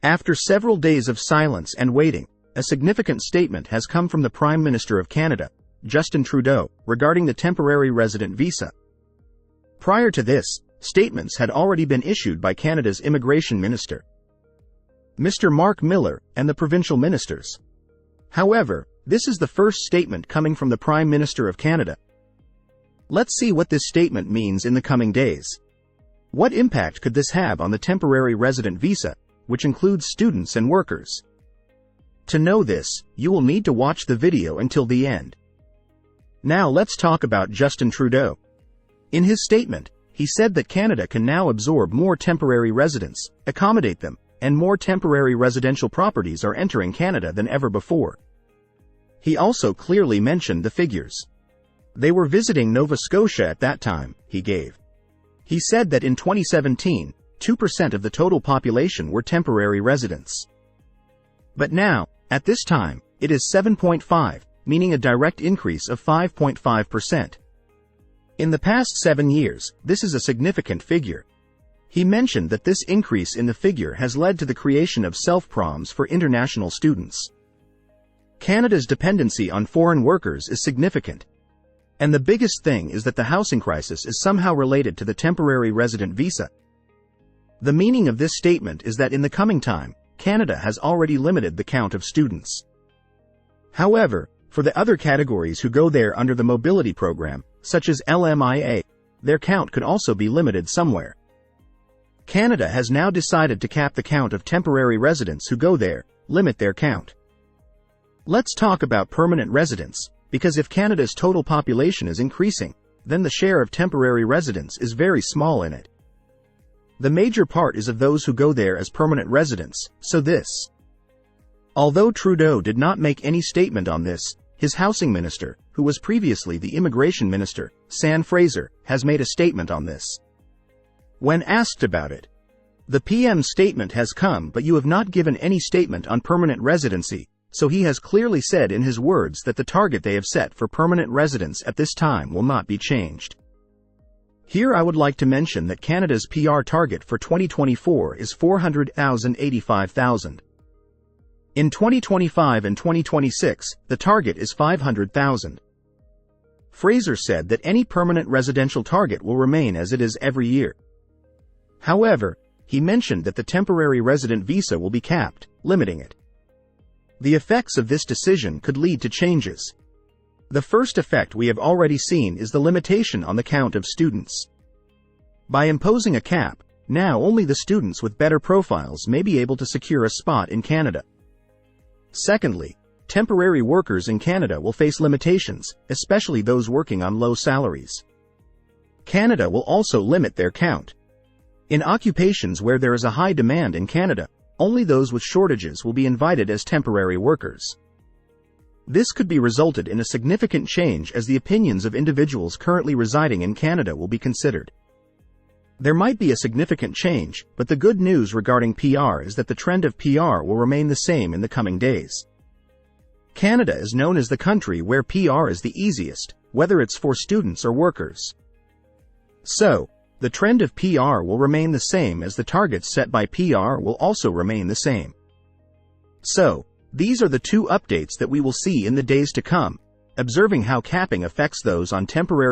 After several days of silence and waiting, a significant statement has come from the Prime Minister of Canada, Justin Trudeau, regarding the temporary resident visa. Prior to this, statements had already been issued by Canada's Immigration Minister, Mr. Mark Miller, and the provincial ministers. However, this is the first statement coming from the Prime Minister of Canada. Let's see what this statement means in the coming days. What impact could this have on the temporary resident visa, which includes students and workers? To know this, you will need to watch the video until the end. Now let's talk about Justin Trudeau. In his statement, he said that Canada can now absorb more temporary residents, accommodate them, and more temporary residential properties are entering Canada than ever before. He also clearly mentioned the figures. They were visiting Nova Scotia at that time, he gave. He said that in 2017, 2% of the total population were temporary residents. But now, at this time, it is 7.5, meaning a direct increase of 5.5%. In the past 7 years, this is a significant figure. He mentioned that this increase in the figure has led to the creation of self-proms for international students. Canada's dependency on foreign workers is significant. And the biggest thing is that the housing crisis is somehow related to the temporary resident visa. The meaning of this statement is that in the coming time, Canada has already limited the count of students. However, for the other categories who go there under the mobility program, such as LMIA, their count could also be limited somewhere. Canada has now decided to cap the count of temporary residents who go there, limit their count. Let's talk about permanent residents, because if Canada's total population is increasing, then the share of temporary residents is very small in it. The major part is of those who go there as permanent residents, so this. Although Trudeau did not make any statement on this, his housing minister, who was previously the immigration minister, San Fraser, has made a statement on this. When asked about it, the PM's statement has come, but you have not given any statement on permanent residency, so he has clearly said in his words that the target they have set for permanent residents at this time will not be changed. Here I would like to mention that Canada's PR target for 2024 is 400,085,000. In 2025 and 2026, the target is 500,000. Fraser said that any permanent residential target will remain as it is every year. However, he mentioned that the temporary resident visa will be capped, limiting it. The effects of this decision could lead to changes. The first effect we have already seen is the limitation on the count of students. By imposing a cap, now only the students with better profiles may be able to secure a spot in Canada. Secondly, temporary workers in Canada will face limitations, especially those working on low salaries. Canada will also limit their count. In occupations where there is a high demand in Canada, only those with shortages will be invited as temporary workers. This could be resulted in a significant change as the opinions of individuals currently residing in Canada will be considered. There might be a significant change, but the good news regarding PR is that the trend of PR will remain the same in the coming days. Canada is known as the country where PR is the easiest, whether it's for students or workers. So, the trend of PR will remain the same as the targets set by PR will also remain the same. So, these are the two updates that we will see in the days to come, observing how capping affects those on temporary